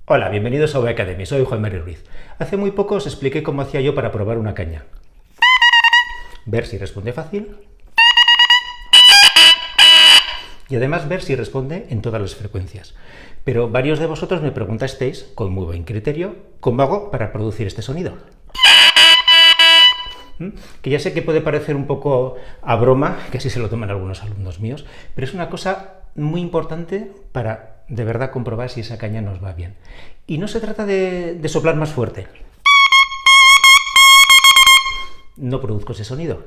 Hola, bienvenidos a V Academy, soy Juan Mario Ruiz. Hace muy poco os expliqué cómo hacía yo para probar una caña. Ver si responde fácil y además ver si responde en todas las frecuencias. Pero varios de vosotros me preguntasteis, con muy buen criterio, cómo hago para producir este sonido. Que ya sé que puede parecer un poco a broma, que así se lo toman algunos alumnos míos, pero es una cosa muy importante para de verdad comprobar si esa caña nos va bien. Y no se trata de soplar más fuerte. No produzco ese sonido.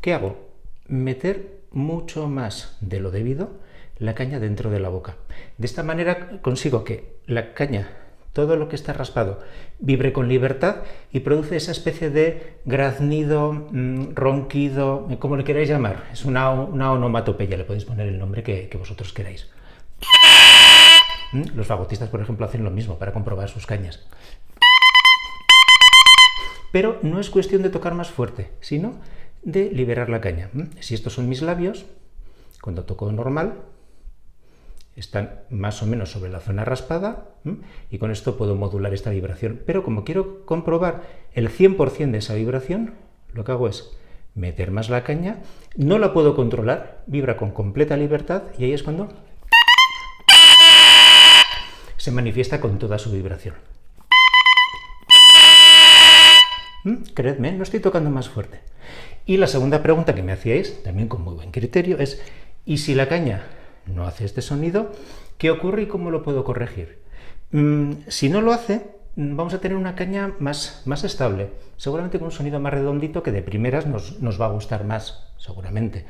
¿Qué hago? Meter mucho más de lo debido la caña dentro de la boca. De esta manera consigo que la caña, todo lo que está raspado, vibre con libertad y produce esa especie de graznido, ronquido, como le queráis llamar. Es una onomatopeya, le podéis poner el nombre que vosotros queráis. Los fagotistas, por ejemplo, hacen lo mismo para comprobar sus cañas. Pero no es cuestión de tocar más fuerte, sino de liberar la caña. Si estos son mis labios, cuando toco normal, están más o menos sobre la zona raspada y con esto puedo modular esta vibración. Pero como quiero comprobar el 100% de esa vibración, lo que hago es meter más la caña, no la puedo controlar, vibra con completa libertad y ahí es cuando se manifiesta con toda su vibración. Creedme, no estoy tocando más fuerte. Y la segunda pregunta que me hacíais, también con muy buen criterio, es ¿y si la caña no hace este sonido? ¿Qué ocurre y cómo lo puedo corregir? Si no lo hace, vamos a tener una caña más estable, seguramente con un sonido más redondito que de primeras nos va a gustar más, seguramente.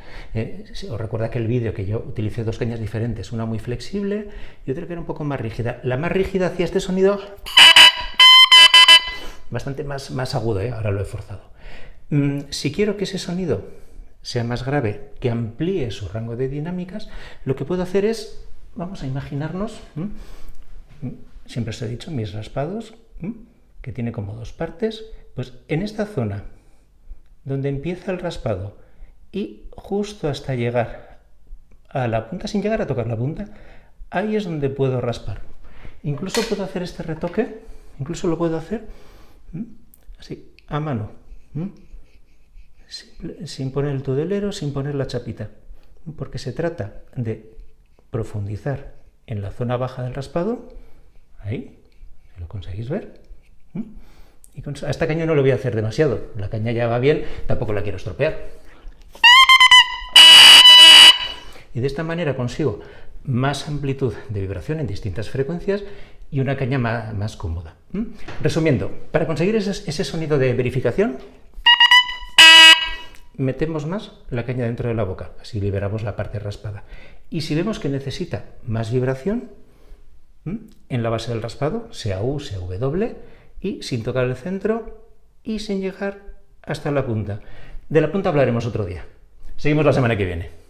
Os recuerda que el vídeo que yo utilicé dos cañas diferentes, una muy flexible y otra que era un poco más rígida. La más rígida hacía este sonido bastante más agudo, ahora lo he forzado. Si quiero que ese sonido sea más grave, que amplíe su rango de dinámicas, lo que puedo hacer es, vamos a imaginarnos, siempre os he dicho, mis raspados, que tiene como dos partes, pues en esta zona, donde empieza el raspado y justo hasta llegar a la punta, sin llegar a tocar la punta, ahí es donde puedo raspar. Incluso puedo hacer este retoque, incluso lo puedo hacer así, a mano, sin poner el tudelero, sin poner la chapita, porque se trata de profundizar en la zona baja del raspado, ahí, si lo conseguís ver, y a esta caña no lo voy a hacer demasiado, la caña ya va bien, tampoco la quiero estropear. Y de esta manera consigo más amplitud de vibración en distintas frecuencias y una caña más cómoda. Resumiendo, para conseguir ese sonido de verificación, metemos más la caña dentro de la boca, así liberamos la parte raspada. Y si vemos que necesita más vibración, en la base del raspado, sea U, sea W, y sin tocar el centro y sin llegar hasta la punta. De la punta hablaremos otro día. Seguimos la semana que viene.